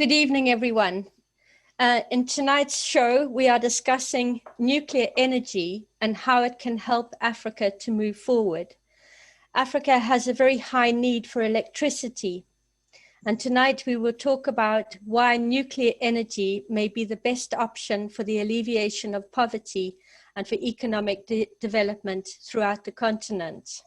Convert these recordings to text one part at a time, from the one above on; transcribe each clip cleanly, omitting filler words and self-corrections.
Good evening, everyone. In tonight's show, we are discussing nuclear energy and how it can help Africa to move forward. Africa has a very high need for electricity. And tonight we will talk about why nuclear energy may be the best option for the alleviation of poverty and for economic development throughout the continent.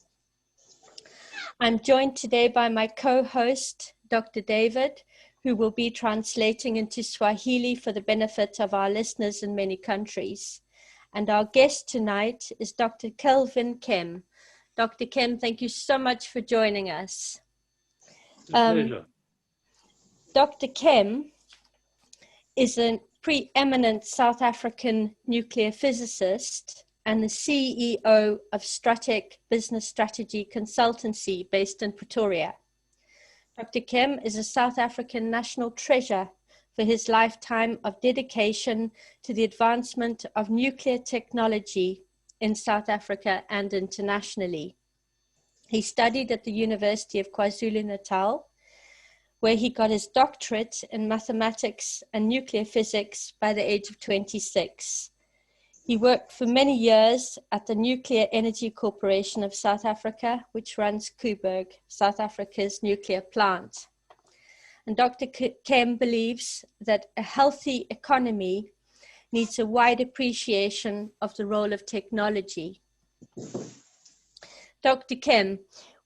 I'm joined today by my co-host, Dr. David, who will be translating into Swahili for the benefit of our listeners in many countries. And our guest tonight is Dr. Kelvin Kemm. Dr. Kemm, thank you so much for joining us. Pleasure. Dr. Kemm is a preeminent South African nuclear physicist and the CEO of Stratec Business Strategy Consultancy based in Pretoria. Dr. Kemm is a South African national treasure for his lifetime of dedication to the advancement of nuclear technology in South Africa and internationally. He studied at the University of KwaZulu-Natal, where he got his doctorate in mathematics and nuclear physics by the age of 26. He worked for many years at the Nuclear Energy Corporation of South Africa, which runs Koeberg, South Africa's nuclear plant. And Dr. Kemm believes that a healthy economy needs a wide appreciation of the role of technology. Dr. Kemm,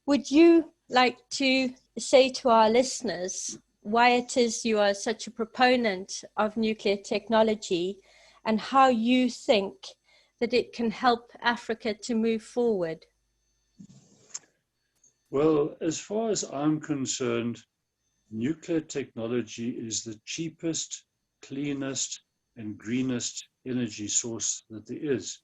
would you like to say to our listeners why it is you are such a proponent of nuclear technology and how you think that it can help Africa to move forward? Well, as far as I'm concerned, nuclear technology is the cheapest, cleanest, and greenest energy source that there is.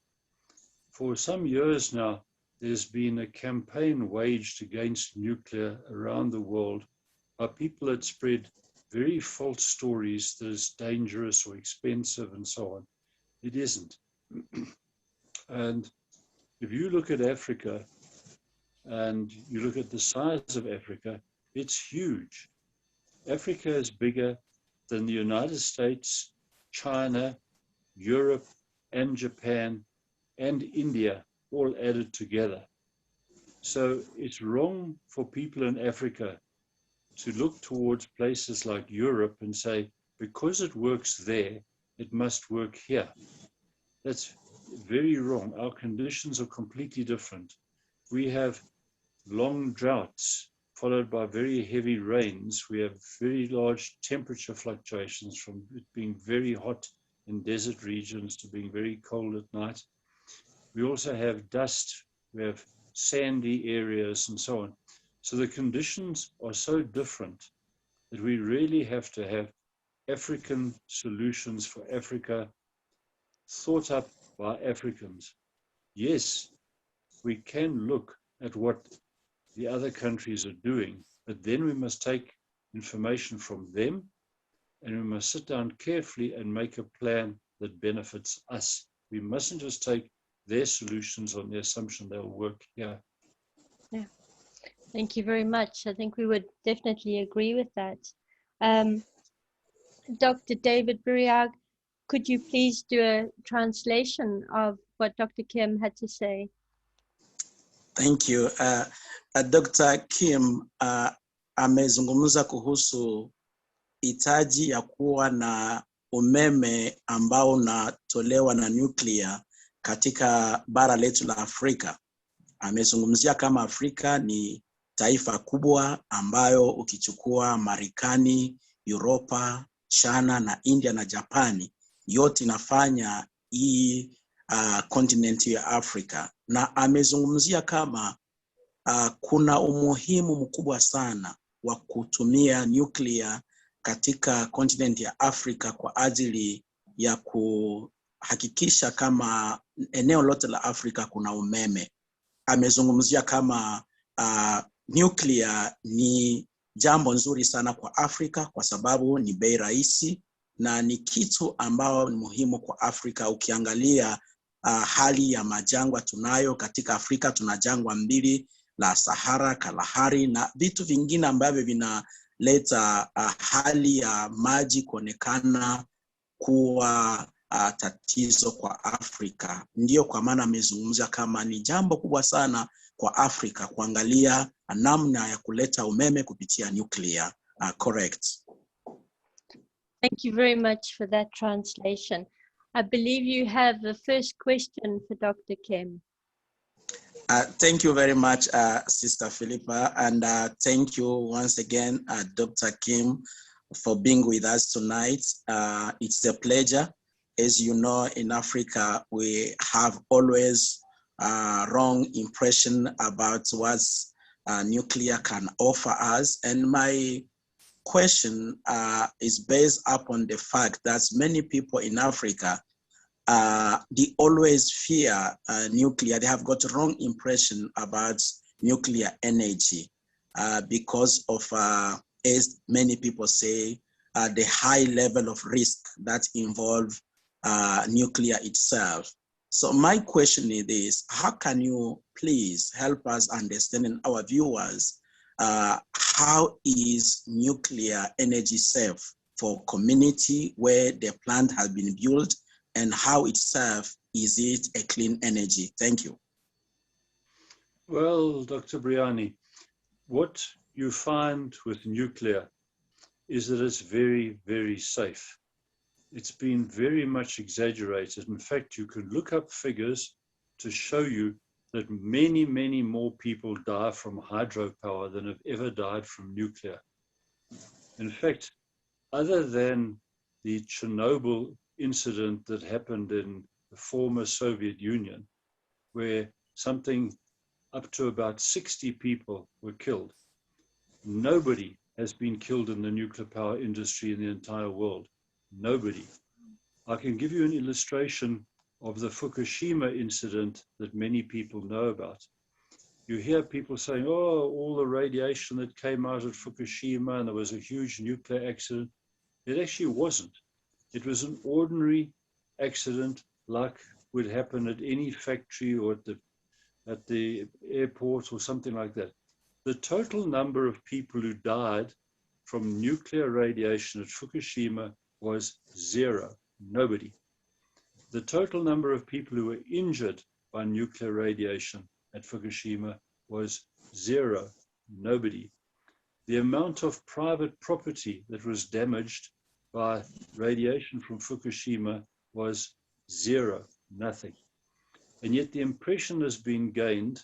For some years now, there's been a campaign waged against nuclear around the world by people that spread very false stories that it's dangerous or expensive and so on. It isn't. And if you look at Africa and you look at the size of Africa, it's huge. Africa is bigger than the United States, China, Europe, and Japan, and India all added together. So it's wrong for people in Africa to look towards places like Europe and say, because it works there, it must work here. That's very wrong. Our conditions are completely different. We have long droughts followed by very heavy rains. We have very large temperature fluctuations from it being very hot in desert regions to being very cold at night. We also have dust, we have sandy areas and so on. So the conditions are so different that we really have to have African solutions for Africa thought up by Africans. Yes, we can look at what the other countries are doing, but then we must take information from them and we must sit down carefully and make a plan that benefits us. We mustn't just take their solutions on the assumption they'll work here. Yeah, thank you very much. I think we would definitely agree with that. Dr. David Buriag, could you please do a translation of what Dr. Kemm had to say? Thank you. Dr. Kemm amezungumza kuhusu itaji ya kuwa na umeme ambao unatolewa na nuclear katika bara letu la Afrika. Amezungumzia kama Afrika ni taifa kubwa ambayo ukichukua Marekani, Europa, China na India na Japani, yote inafanya hii continent ya Afrika. Na amezungumzia kama kuna umuhimu mkubwa sana wa kutumia nuclear katika continent ya Afrika kwa ajili ya kuhakikisha kama eneo lote la Afrika kuna umeme. Amezungumzia kama nuclear ni jambo nzuri sana kwa Afrika kwa sababu ni bei rahisi na ni kitu ambao ni muhimu kwa Afrika. Ukiangalia hali ya majangwa tunayo katika Afrika, tuna jangwa mbili la Sahara, Kalahari na vitu vingine ambavyo imeleta hali ya maji kuonekana kuwa tatizo kwa Afrika. Ndiyo kwa maana amezungumza kama ni jambo kubwa sana kwa Afrika kuangalia namna ya kuleta umeme kupitia nuclear. Correct. Thank you very much for that translation. I believe you have the first question for Dr. Kemm. Thank you very much, Sister Philippa, and thank you once again, Dr. Kemm, for being with us tonight. It's a pleasure. As you know, in Africa, we have always wrong impression about what nuclear can offer us. And my question is based upon the fact that many people in Africa, they always fear nuclear. They have got a wrong impression about nuclear energy because of, as many people say, the high level of risk that involve nuclear itself. So my question is this: how can you please help us understand, and our viewers, how is nuclear energy safe for community where the plant has been built, and how itself is it a clean energy? Thank you. Well, Dr. Briani, what you find with nuclear is that it's very, very safe. It's been very much exaggerated. In fact, you can look up figures to show you that many, many more people die from hydropower than have ever died from nuclear. In fact, other than the Chernobyl incident that happened in the former Soviet Union, where something up to about 60 people were killed, nobody has been killed in the nuclear power industry in the entire world. Nobody. I can give you an illustration of the Fukushima incident that many people know about. You hear people saying, oh, all the radiation that came out at Fukushima and there was a huge nuclear accident. It actually wasn't. It was an ordinary accident like would happen at any factory or at the airport or something like that. The total number of people who died from nuclear radiation at Fukushima was 0, nobody. The total number of people who were injured by nuclear radiation at Fukushima was 0, nobody. The amount of private property that was damaged by radiation from Fukushima was 0, nothing. And yet the impression has been gained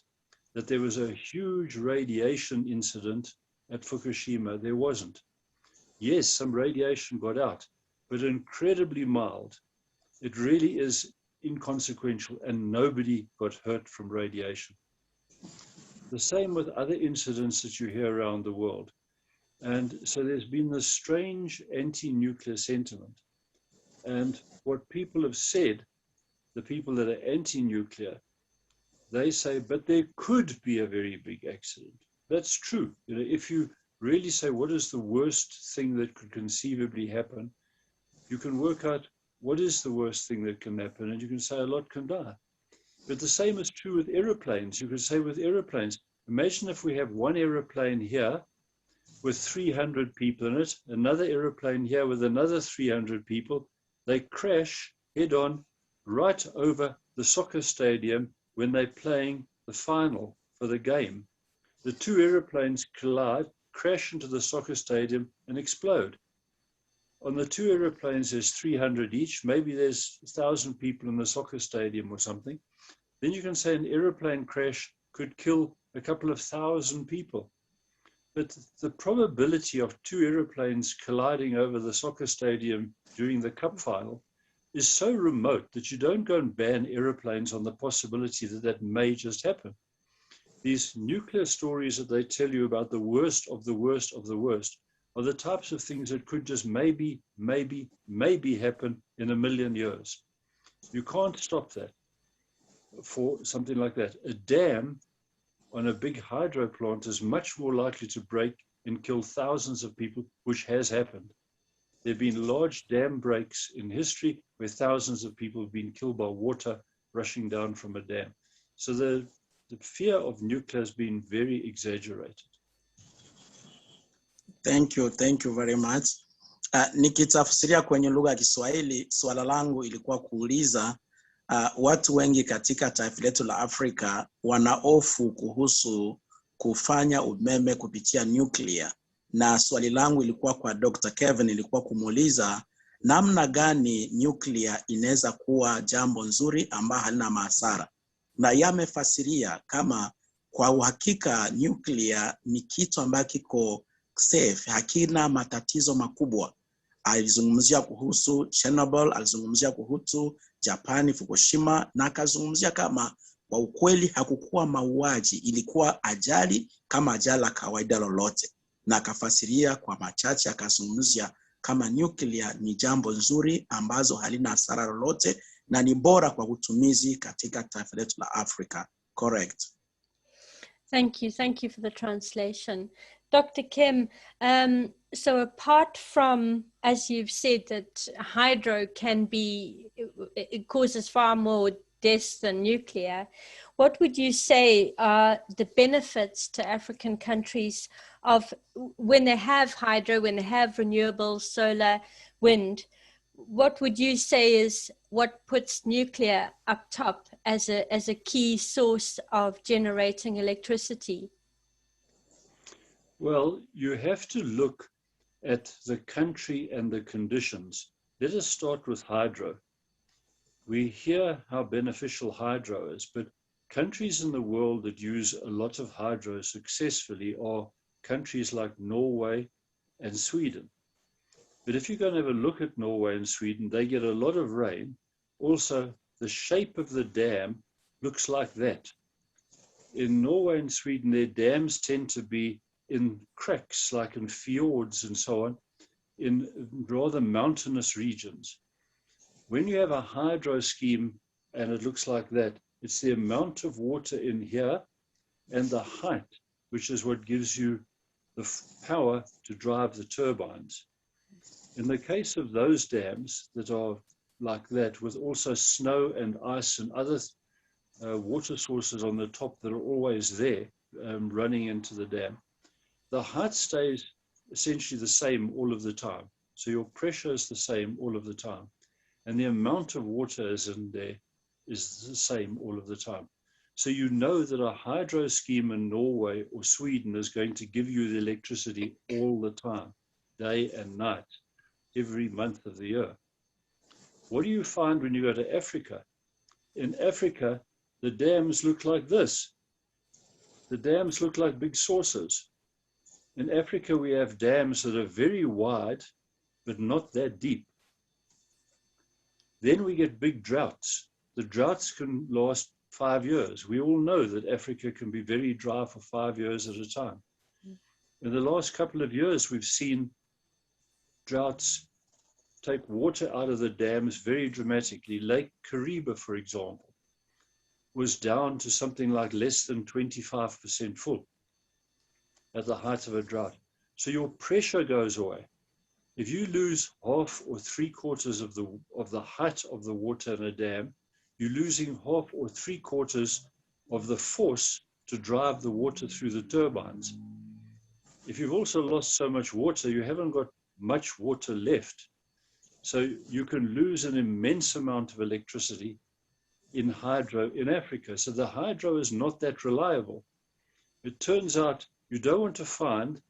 that there was a huge radiation incident at Fukushima. There wasn't. Yes, some radiation got out, but incredibly mild. It really is inconsequential, and nobody got hurt from radiation. The same with other incidents that you hear around the world. And so there's been this strange anti-nuclear sentiment. And what people have said, the people that are anti-nuclear, they say, but there could be a very big accident. That's true. You know, if you really say, what is the worst thing that could conceivably happen, you can work out what is the worst thing that can happen, and you can say a lot can die. But the same is true with aeroplanes. You could say with aeroplanes, imagine if we have one aeroplane here with 300 people in it, another aeroplane here with another 300 people, they crash head on right over the soccer stadium when they're playing the final for the game. The two aeroplanes collide, crash into the soccer stadium and explode. On the two aeroplanes, there's 300 each. Maybe there's 1,000 people in the soccer stadium or something. Then you can say an aeroplane crash could kill a couple of thousand people. But the probability of two aeroplanes colliding over the soccer stadium during the cup final is so remote that you don't go and ban aeroplanes on the possibility that that may just happen. These nuclear stories that they tell you about the worst of the worst of the worst are the types of things that could just maybe happen in 1 million years. You can't stop that for something like that. A dam on a big hydro plant is much more likely to break and kill thousands of people, which has happened. There have been large dam breaks in history where thousands of people have been killed by water rushing down from a dam. So the fear of nuclear has been very exaggerated. Thank you very much. Nikitafsiria kwenye lugha ya Kiswahili, swala langu ilikuwa kuuliza watu wengi katika taifa letu la Afrika wanahofu kuhusu kufanya umeme kupitia nuclear, na swali langu ilikuwa kwa Dr. Kelvin, ilikuwa kumuuliza namna gani nuclear inaweza kuwa jambo nzuri ambalo halina madhara, na yamefasiria kama kwa uhakika nuclear ni kitu ambacho kiko safe, hakina matatizo makubwa. Alizungumzia kuhusu Chernobyl, alizungumzia kuhusu Japani, Fukushima, na akazungumzia kama kwa ukweli hakukuwa mauaji, ilikuwa ajali kama ajali la kawaida lolote, na akafasiria kwa machache, akazungumzia kama nuclear ni jambo nzuri ambazo halina hasara lolote na ni bora kwa utumizi katika taifa letu la Afrika. Correct. Thank you for the translation. Dr. Kemm, so apart from, as you've said, that hydro it causes far more deaths than nuclear, what would you say are the benefits to African countries of when they have hydro, when they have renewables, solar, wind? What would you say is what puts nuclear up top as a key source of generating electricity? Well, you have to look at the country and the conditions. Let us start with hydro. We hear how beneficial hydro is, but countries in the world that use a lot of hydro successfully are countries like Norway and Sweden. But if you're going to have a look at Norway and Sweden, they get a lot of rain. Also, the shape of the dam looks like that. In Norway and Sweden, their dams tend to be in cracks, like in fjords and so on, in rather mountainous regions. When you have a hydro scheme and it looks like that, it's the amount of water in here and the height, which is what gives you the power to drive the turbines. In the case of those dams that are like that, with also snow and ice and other water sources on the top that are always there running into the dam, the height stays essentially the same all of the time. So your pressure is the same all of the time. And the amount of water is in there is the same all of the time. So you know that a hydro scheme in Norway or Sweden is going to give you the electricity all the time, day and night, every month of the year. What do you find when you go to Africa? In Africa, the dams look like this. The dams look like big saucers. In Africa, we have dams that are very wide, but not that deep. Then we get big droughts. The droughts can last 5 years. We all know that Africa can be very dry for 5 years at a time. In the last couple of years, we've seen droughts take water out of the dams very dramatically. Lake Kariba, for example, was down to something like less than 25% full at the height of a drought. So your pressure goes away. If you lose half or 3/4 of the height of the water in a dam, you're losing half or 3/4 of the force to drive the water through the turbines. If you've also lost so much water, you haven't got much water left. So you can lose an immense amount of electricity in hydro in Africa. So the hydro is not that reliable. It turns out you don't want to find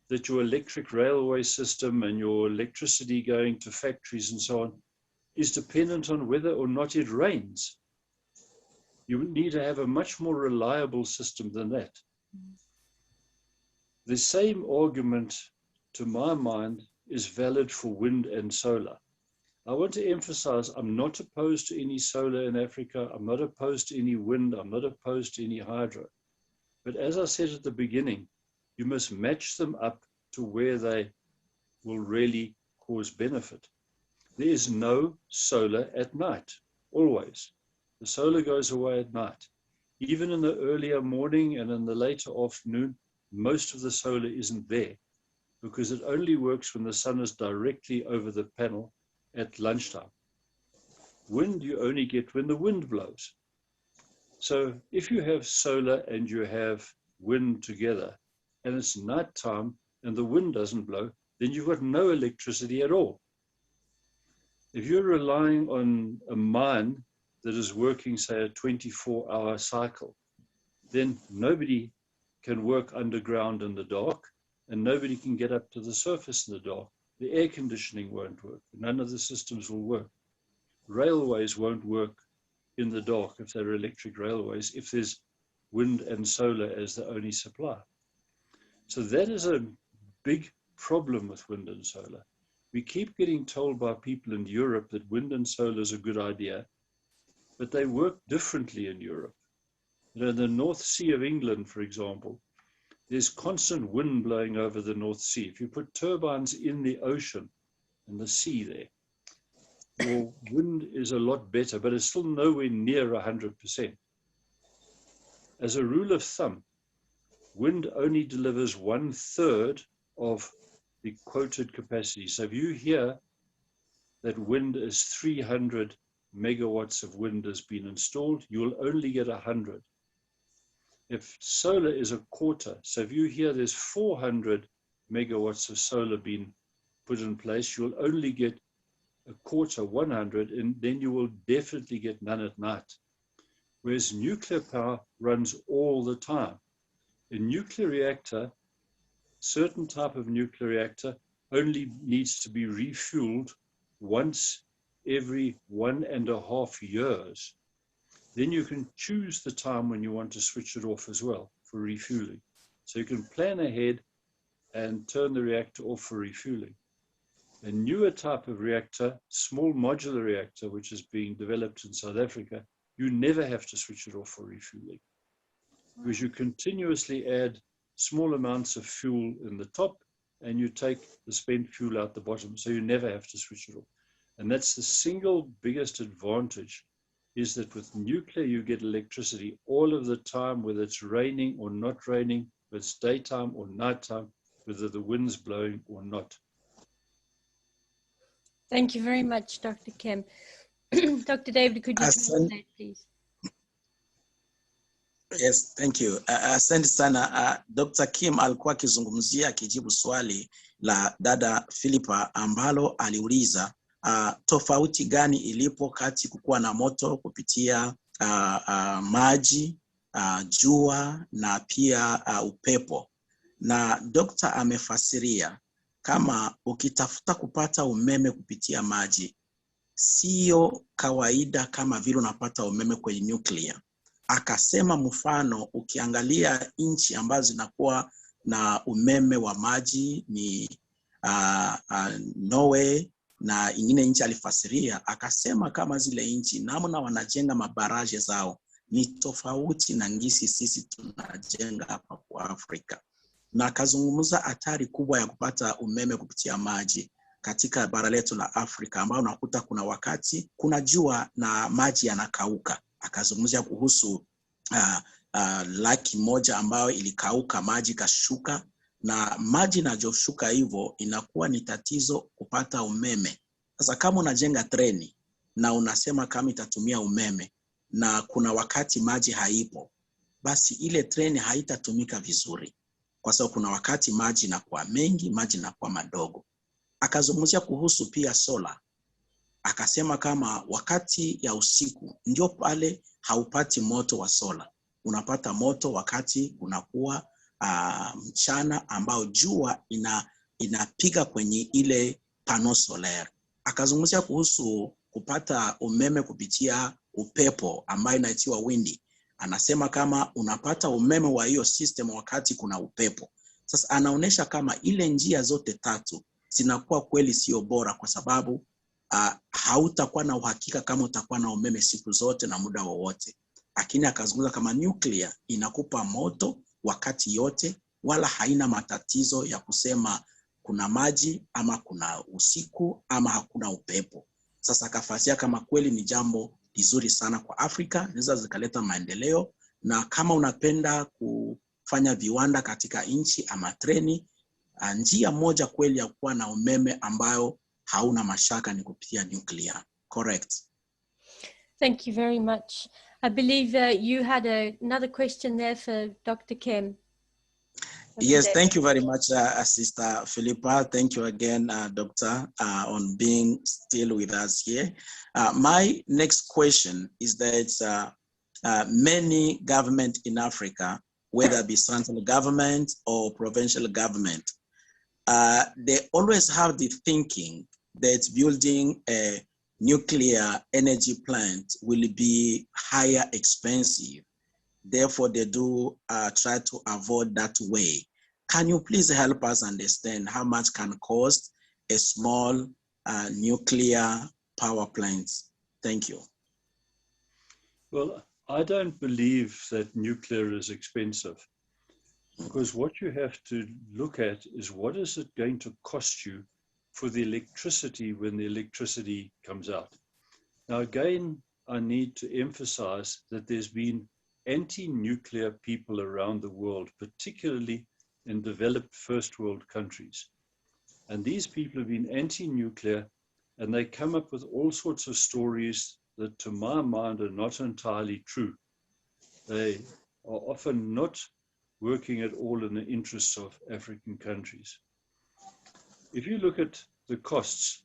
that your electric railway system and your electricity going to factories and so on is dependent on whether or not it rains. You need to have a much more reliable system than that. The same argument, to my mind, is valid for wind and solar. I want to emphasize, I'm not opposed to any solar in Africa. I'm not opposed to any wind. I'm not opposed to any hydro. But as I said at the beginning, you must match them up to where they will really cause benefit. There is no solar at night, always. The solar goes away at night. Even in the earlier morning and in the later afternoon, most of the solar isn't there because it only works when the sun is directly over the panel at lunchtime. Wind you only get when the wind blows. So if you have solar and you have wind together and it's nighttime, and the wind doesn't blow, then you've got no electricity at all. If you're relying on a mine that is working, say, a 24-hour cycle, then nobody can work underground in the dark, and nobody can get up to the surface in the dark. The air conditioning won't work. None of the systems will work. Railways won't work in the dark if they're electric railways, if there's wind and solar as the only supply. So that is a big problem with wind and solar. We keep getting told by people in Europe that wind and solar is a good idea, but they work differently in Europe. You know, the North Sea of England, for example, there's constant wind blowing over the North Sea. If you put turbines in the ocean and the sea there, your wind is a lot better, but it's still nowhere near 100%. As a rule of thumb, wind only delivers 1/3 of the quoted capacity. So if you hear that wind is 300 megawatts of wind has been installed, you'll only get 100. If solar is a quarter, so if you hear there's 400 megawatts of solar being put in place, you'll only get a quarter, 100, and then you will definitely get none at night. Whereas nuclear power runs all the time. A nuclear reactor, certain type of nuclear reactor, only needs to be refueled once every 1.5 years. Then you can choose the time when you want to switch it off as well for refueling. So you can plan ahead and turn the reactor off for refueling. A newer type of reactor, small modular reactor, which is being developed in South Africa, you never have to switch it off for refueling, because you continuously add small amounts of fuel in the top and you take the spent fuel out the bottom, so you never have to switch it off. And that's the single biggest advantage, is that with nuclear you get electricity all of the time, whether it's raining or not raining, whether it's daytime or nighttime, whether the wind's blowing or not. Thank you very much, Dr. Kemm. Dr. David, could you translate, please? Yes, thank you. Asante sana. Dr. Kemm alikuwa akizungumzia akijibu swali la dada Philippa ambalo aliuliza tofauti gani ilipo kati kukuwa na moto kupitia maji, jua na pia upepo. Na dokta amefasiria kama ukitafuta kupata umeme kupitia maji, sio kawaida kama vile unapata umeme kwenye nuclear. Akasema mfano, ukiangalia nchi ambazo zinakuwa na umeme wa maji ni Norway na ingine nchi alifasiria, akasema kama zile nchi namna wanajenga mabaraje zao ni tofauti na ngisi sisi tunajenga hapa kwa Afrika. Na akazungumza hatari kubwa ya kupata umeme kupitia maji katika bara letu la Afrika, ambao unakuta kuna wakati kuna jua na maji yanakauka. Akazungumzia kuhusu laki moja ambayo ilikauka, maji kashuka, na maji najoshuka hivyo inakuwa ni tatizo kupata umeme. Sasa kama unajenga treni na unasema kama itatumia umeme na kuna wakati maji haipo, basi ile treni haitatumika vizuri, kwa sababu kuna wakati maji inakuwa mengi, maji inakuwa madogo. Akazungumzia kuhusu pia sola. Akasema kama wakati ya usiku ndio pale haupati moto wa sola. Unapata moto wakati unakuwa mchana ambao jua inapiga kwenye ile pano solaire. Akazungumzia kuhusu kupata umeme kupitia upepo ambayo inaitwa windi. Anasema kama unapata umeme wa hiyo system wakati kuna upepo. Sasa anaonesha kama ile njia zote tatu zinakuwa kweli sio bora, kwa sababu hautakuwa na uhakika kama utakuwa na umeme siku zote na muda wowote. Lakini akazungumza kama nuclear inakupa moto wakati yote, wala haina matatizo ya kusema kuna maji ama kuna usiku ama hakuna upepo. Sasa akafasia kama kweli ni jambo lizuri sana kwa Afrika, linaweza zikaleta maendeleo. Na kama unapenda kufanya viwanda katika nchi ama treni, njia moja kweli ya kuwa na umeme ambayo hauna mashaka ni kupitia nuclear. Correct. Thank you very much. I believe you had another question there for Dr. Kemm. Yes, thank you very much, Sister Philippa. Thank you again, Doctor, on being still with us here. My next question is that many governments in Africa, whether it be central government or provincial government, they always have the thinking that building a nuclear energy plant will be higher expensive. Therefore, they do try to avoid that way. Can you please help us understand how much can cost a small nuclear power plant? Thank you. Well, I don't believe that nuclear is expensive, because what you have to look at is what is it going to cost you for the electricity when the electricity comes out. Now, again, I need to emphasize that there's been anti-nuclear people around the world, particularly in developed first world countries. And these people have been anti-nuclear, and they come up with all sorts of stories that, to my mind, are not entirely true. They are often not working at all in the interests of African countries. If you look at the costs,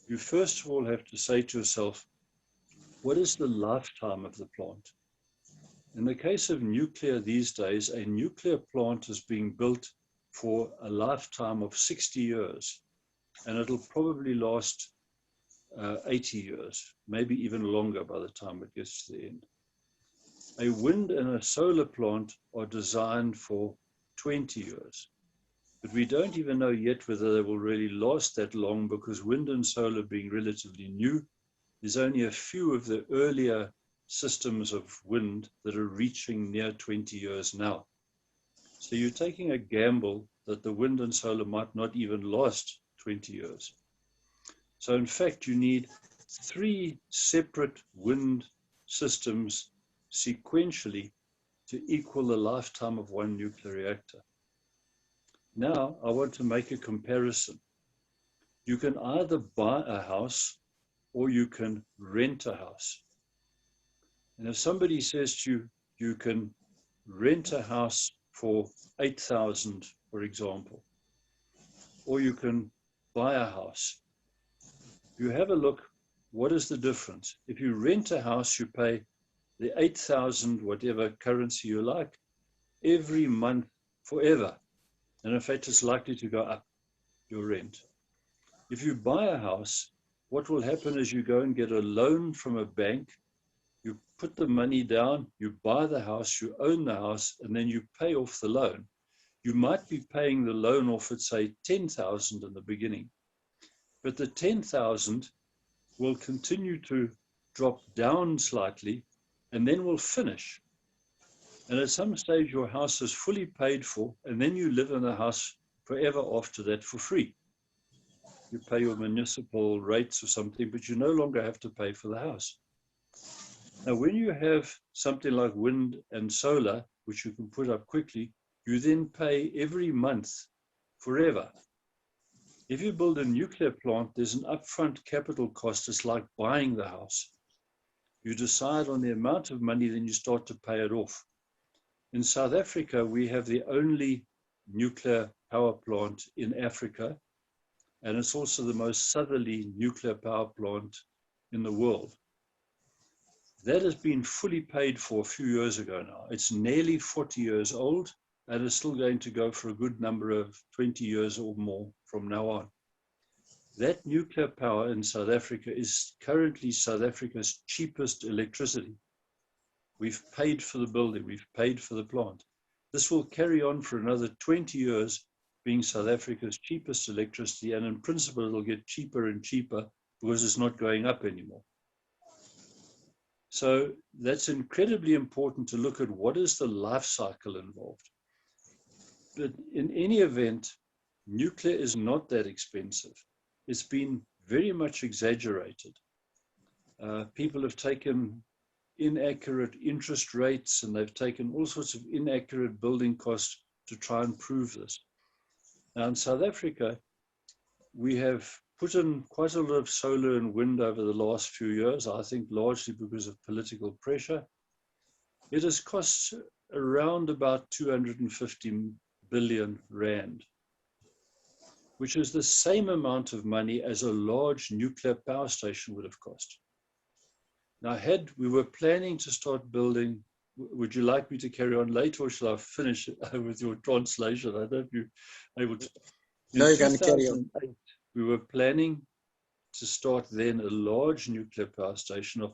you first of all have to say to yourself, what is the lifetime of the plant? In the case of nuclear these days, a nuclear plant is being built for a lifetime of 60 years, and it'll probably last 80 years, maybe even longer by the time it gets to the end. A wind and a solar plant are designed for 20 years, but we don't even know yet whether they will really last that long, because wind and solar being relatively new, there's only a few of the earlier systems of wind that are reaching near 20 years now. So you're taking a gamble that the wind and solar might not even last 20 years. So in fact, you need 3 separate wind systems sequentially to equal the lifetime of one nuclear reactor. Now, I want to make a comparison. You can either buy a house or you can rent a house. And if somebody says to you, you can rent a house for 8,000, for example, or you can buy a house, you have a look, what is the difference? If you rent a house, you pay the 8,000, whatever currency you like, every month forever. And in fact, it's likely to go up, your rent. If you buy a house, what will happen is you go and get a loan from a bank, you put the money down, you buy the house, you own the house, and then you pay off the loan. You might be paying the loan off at, say, 10,000 in the beginning, but the 10,000 will continue to drop down slightly and then will finish. And at some stage, your house is fully paid for, and then you live in the house forever after that for free. You pay your municipal rates or something, but you no longer have to pay for the house. Now, when you have something like wind and solar, which you can put up quickly, you then pay every month forever. If you build a nuclear plant, there's an upfront capital cost. It's like buying the house. You decide on the amount of money, then you start to pay it off. In South Africa, we have the only nuclear power plant in Africa, and it's also the most southerly nuclear power plant in the world. That has been fully paid for a few years ago now. It's nearly 40 years old, and it's still going to go for a good number of 20 years or more from now on. That nuclear power in South Africa is currently South Africa's cheapest electricity. We've paid for the building, we've paid for the plant. This will carry on for another 20 years being South Africa's cheapest electricity, and in principle it'll get cheaper and cheaper because it's not going up anymore. So that's incredibly important to look at what is the life cycle involved. But in any event, nuclear is not that expensive. It's been very much exaggerated. People have taken inaccurate interest rates, and they've taken all sorts of inaccurate building costs to try and prove this. Now in South Africa, we have put in quite a lot of solar and wind over the last few years, I think largely because of political pressure. It has cost around about 250 billion rand, which is the same amount of money as a large nuclear power station would have cost. Now, we were planning to start building, would you like me to carry on later, or shall I finish with your translation? I don't know if you're able to. No, you can carry on. We were planning to start then a large nuclear power station of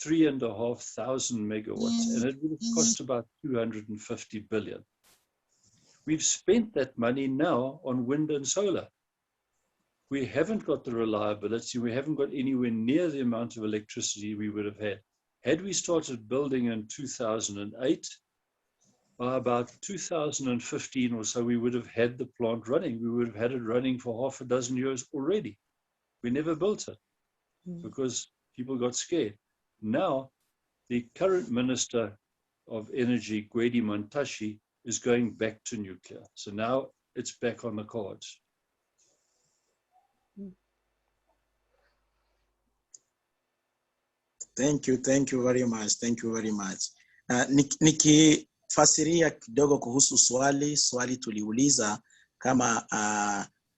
3,500 megawatts, and it would have cost about 250 billion. We've spent that money now on wind and solar. We haven't got the reliability, we haven't got anywhere near the amount of electricity we would have had. Had we started building in 2008, by about 2015 or so, we would have had the plant running. We would have had it running for half a dozen years already. We never built it because people got scared. Now, the current Minister of Energy, Gwedi Mantashe, is going back to nuclear. So now it's back on the cards. Thank you very much. Nikifasiria kidogo kuhusu swali tuliuliza kama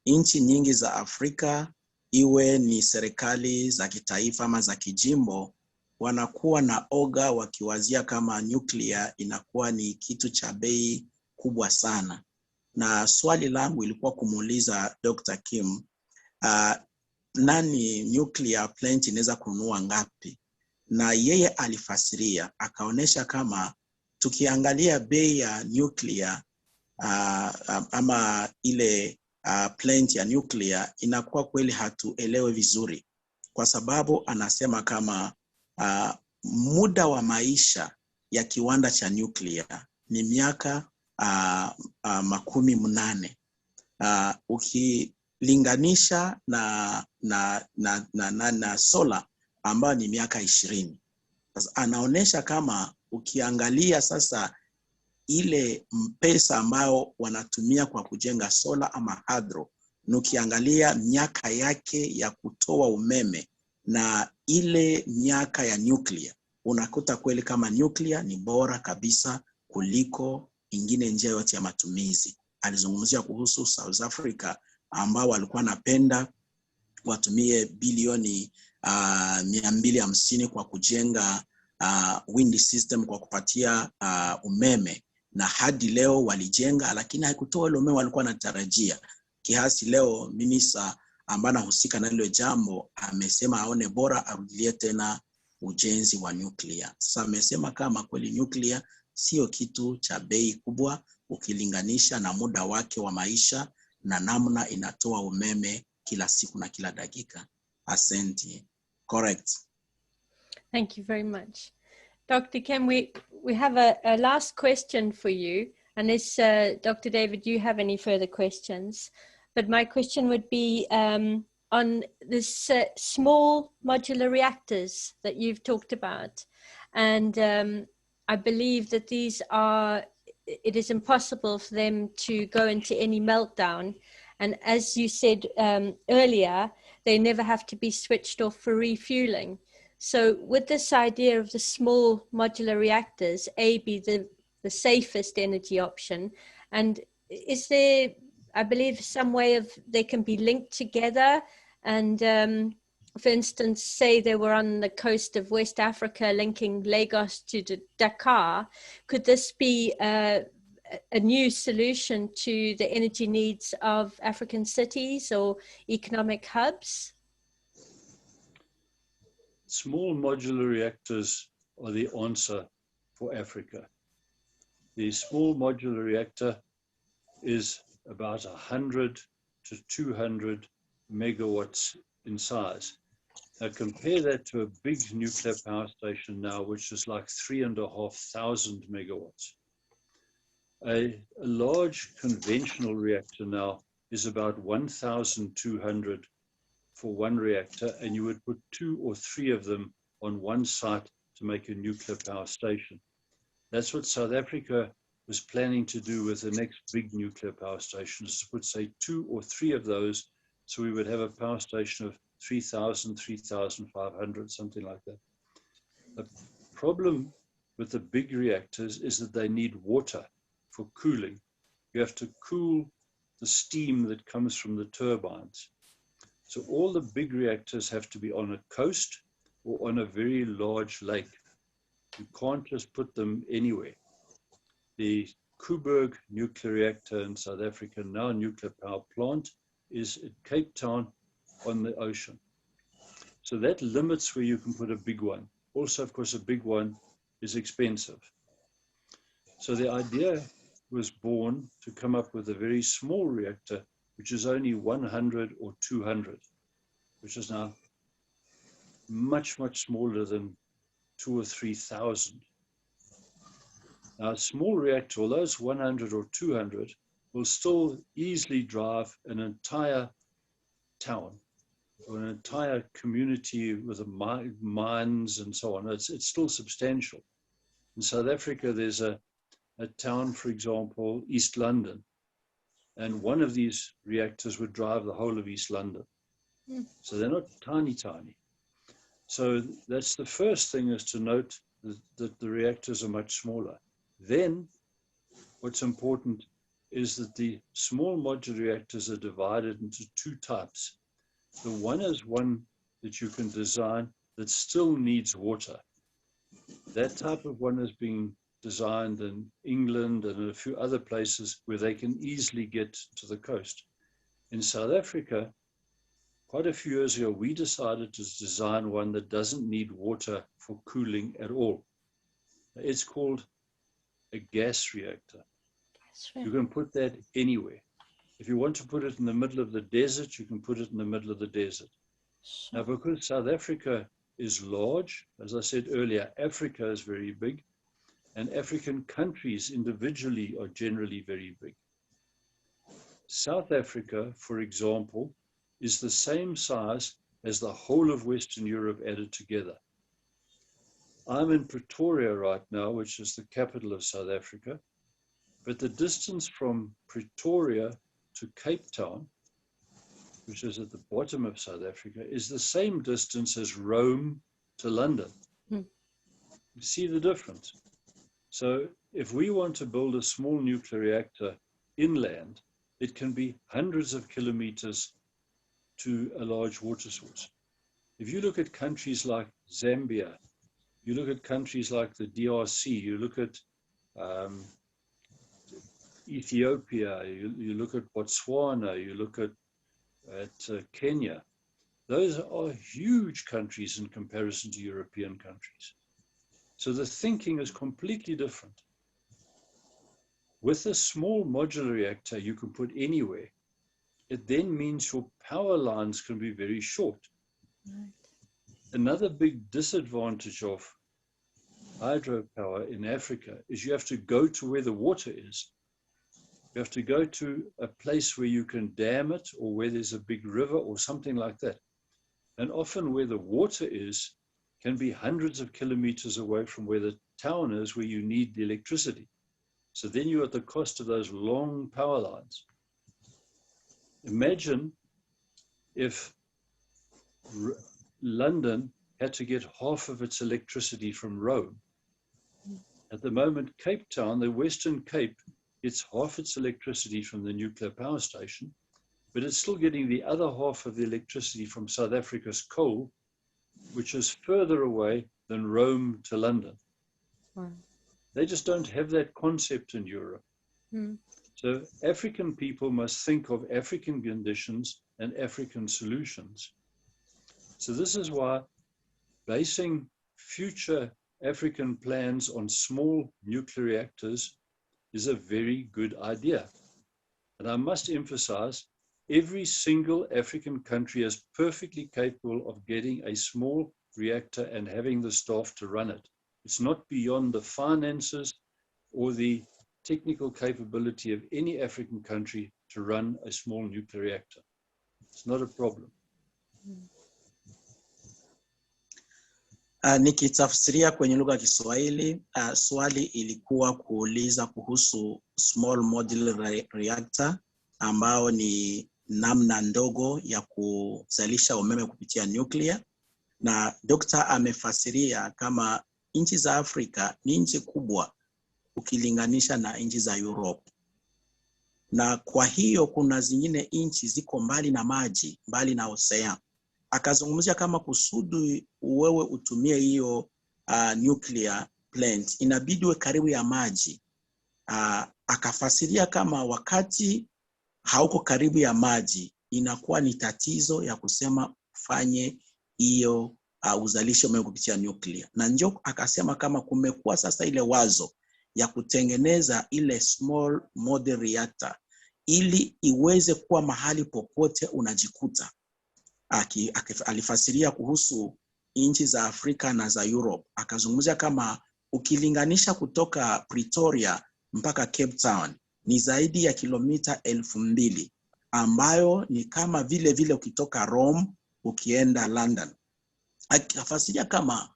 nchi nyingi za Afrika, iwe ni serikali za kitaifa ama za kijimbo, wanakuwa na oga wakiwazia kama nuclear inakuwa ni kitu cha bei kubwa sana. Na swali langu ilikuwa kumuuliza Dr. Kemm, nani nuclear plant inaweza kununua ngapi? Na yeye alifasiria, akaonesha kama tukiangalia bei ya nuclear ama ile plant ya nuclear, inakuwa kweli hatuelewe vizuri, kwa sababu anasema kama muda wa maisha ya kiwanda cha nuclear ni miaka 18. Ukilinganisha na solar ambayo ni miaka 20. Sasa anaonesha kama ukiangalia sasa ile pesa ambayo wanatumia kwa kujenga solar ama hydro, nukiangalia miaka yake ya kutoa umeme na ile miaka ya nuclear, unakuta kweli kama nuclear ni bora kabisa kuliko ingine njia yote ya matumizi. Alizungumzia kuhusu South Africa ambao walikuwa napenda watumie bilioni 250 kwa kujenga wind system kwa kupatia umeme, na hadi leo walijenga, lakini haikutoa ile umeme walikuwa wanatarajia. Kiasi leo minista ambaye anahusika na ile jambo amesema aone bora arudilie tena ujenzi wa nuclear. Sasa amesema kama kweli nuclear sio kitu cha bei kubwa ukilinganisha na muda wake wa maisha na namna inatoa umeme kila siku na kila dakika. Asante. Correct. Thank you very much. Dr. Kemm, we have a last question for you. Unless, Dr. David, you have any further questions. But my question would be on this small modular reactors that you've talked about. And I believe that these are, it is impossible for them to go into any meltdown. And as you said earlier, they never have to be switched off for refueling. So with this idea of the small modular reactors, be the safest energy option, and is there, I believe, some way of they can be linked together? And for instance, say they were on the coast of West Africa linking Lagos to Dakar, could this be a new solution to the energy needs of African cities or economic hubs? Small modular reactors are the answer for Africa. The small modular reactor is about 100 to 200 megawatts in size. Now compare that to a big nuclear power station now, which is like 3,500 megawatts. A large conventional reactor now is about 1,200 for one reactor, and you would put 2 or 3 of them on one site to make a nuclear power station. That's what South Africa was planning to do with the next big nuclear power station, is to put, say, 2 or 3 of those, so we would have a power station of 3,000, 3,500, something like that. The problem with the big reactors is that they need water for cooling, you have to cool the steam that comes from the turbines. So all the big reactors have to be on a coast or on a very large lake. You can't just put them anywhere. The Koeberg nuclear reactor in South Africa, now a nuclear power plant, is at Cape Town on the ocean. So that limits where you can put a big one. Also, of course, a big one is expensive. So the idea was born to come up with a very small reactor, which is only 100 or 200, which is now much, much smaller than 2,000 or 3,000. Now, a small reactor, although it's 100 or 200, will still easily drive an entire town or an entire community with mines and so on. It's still substantial. In South Africa, there's a town, for example, East London, and one of these reactors would drive the whole of East London. So they're not tiny, tiny. So that's the first thing, is to note that the reactors are much smaller. Then what's important is that the small modular reactors are divided into two types. The one is one that you can design that still needs water. That type of one is being designed in England and in a few other places where they can easily get to the coast. In South Africa, quite a few years ago, we decided to design one that doesn't need water for cooling at all. It's called a gas reactor. You can put that anywhere. If you want to put it in the middle of the desert, you can put it in the middle of the desert. Now, because South Africa is large, as I said earlier, Africa is very big, and African countries individually are generally very big. South Africa, for example, is the same size as the whole of Western Europe added together. I'm in Pretoria right now, which is the capital of South Africa, but the distance from Pretoria to Cape Town, which is at the bottom of South Africa, is the same distance as Rome to London. You see the difference? So if we want to build a small nuclear reactor inland, it can be hundreds of kilometers to a large water source. If you look at countries like Zambia, you look at countries like the DRC, you look at Ethiopia, you look at Botswana, you look at Kenya. Those are huge countries in comparison to European countries. So the thinking is completely different. With a small modular reactor you can put anywhere. It then means your power lines can be very short. Right. Another big disadvantage of hydropower in Africa is you have to go to where the water is. You have to go to a place where you can dam it, or where there's a big river or something like that. And often where the water is can be hundreds of kilometers away from where the town is, where you need the electricity. So then you're at the cost of those long power lines. Imagine if London had to get half of its electricity from Rome. At the moment, Cape Town, the Western Cape, gets half its electricity from the nuclear power station, but it's still getting the other half of the electricity from South Africa's coal, which is further away than Rome to London. Wow. They just don't have that concept in Europe. So African people must think of African conditions and African solutions. So this is why basing future African plans on small nuclear reactors is a very good idea. And I must emphasize, every single African country is perfectly capable of getting a small reactor and having the staff to run it. It's not beyond the finances or the technical capability of any African country to run a small nuclear reactor. It's not a problem. Nikitafsiria kwenye lugha ya Kiswahili, swali ilikuwa kuuliza kuhusu small modular reactor, ambao ni namna ndogo ya kuzalisha umeme kupitia nuclear, na Dr. amefasiria kama nchi za Afrika ni nchi kubwa ukilinganisha na nchi za Europe. na kwa hiyo kuna zingine nchi ziko mbali na maji, mbali na ocean. Akazungumzia kama kusudi wewe utumie hiyo nuclear plant inabidi uwe karibu ya maji. Akafasiria kama wakati hauko karibu ya maji inakuwa ni tatizo ya kusema ufanye hiyo uzalisho umeme kupitia nuclear. Na ndio akasema kama kumekuwa sasa ile wazo ya kutengeneza ile small modular reactor ili iweze kuwa mahali popote unajikuta. Alifasiria kuhusu nchi za Afrika na za Europe. Akazungumzia kama ukilinganisha kutoka Pretoria mpaka Cape Town ni zaidi ya kilomita 2000, ambayo ni kama vile ukitoka Rome ukienda London. Akafasiria kama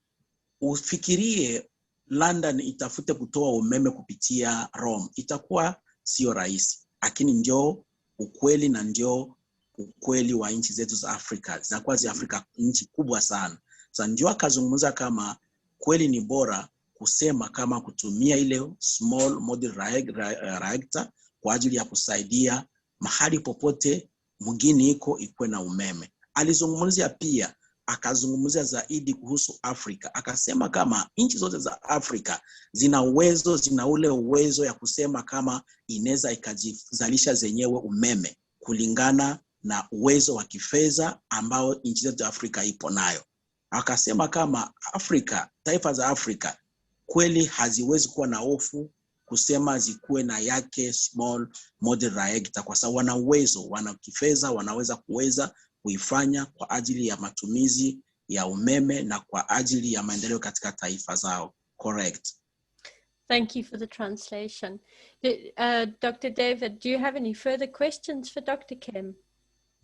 ufikirie London itafute kutoa umeme kupitia Rome, itakuwa sio rahisi, lakini ndio ukweli na ndio ukweli wa nchi zetu za Afrika. Zinakuwa za Afrika nchi kubwa sana. Sasa ndio akazungumza kama kweli ni bora kusema kama kutumia ile small modular reactor kwa ajili ya kusaidia mahali popote mwingine ikuwe na umeme. Alizungumzia pia, akazungumzia zaidi kuhusu Afrika. Akasema kama nchi zote za Afrika zina ule uwezo ya kusema kama inaweza ikajizalisha zenyewe umeme kulingana na uwezo wa kifedha ambao nchi zetu za Afrika ipo nayo. Akasema kama Afrika, taifa za Afrika kweli haziwezi kuwa na hofu kusema zikuwe na yake small modular reactor, kwa sababu wana uwezo, wana kifedha, wanaweza kuifanya kwa ajili ya matumizi ya umeme na kwa ajili ya maendeleo katika taifa zao. Correct. Thank you for the translation. Dr. David, do you have any further questions for Dr. Kemm?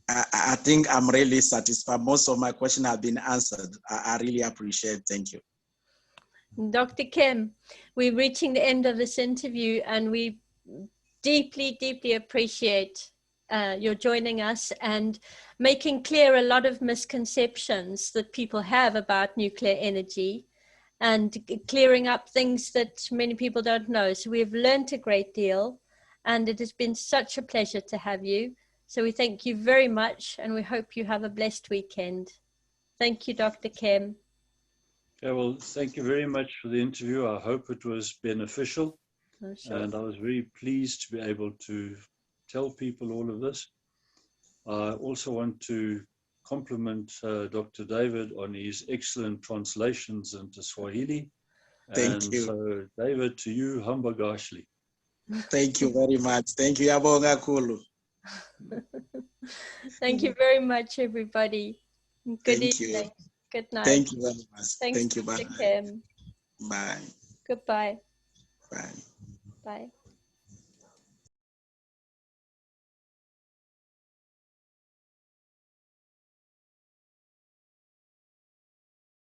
I think I'm really satisfied. Most of my questions have been answered. I really appreciate it. Thank you. Dr. Kemm, we're reaching the end of this interview, and we deeply, deeply appreciate your joining us and making clear a lot of misconceptions that people have about nuclear energy and clearing up things that many people don't know. So we've learned a great deal, and it has been such a pleasure to have you. So we thank you very much, and we hope you have a blessed weekend. Thank you, Dr. Kemm. Okay, well, thank you very much for the interview. I hope it was beneficial. Oh, sure. And I was very pleased to be able to tell people all of this. I also want to compliment Dr. David on his excellent translations into Swahili. Thank you. So, David, to you, hamba gashli. Thank you very much. Thank you, Yabonga Kulu. Thank you very much, everybody. Good Thank evening. You. Good night. Thank you very much. Thanks, Thank you. Dr. Bye. Kemm. Bye. Goodbye. Bye. Bye.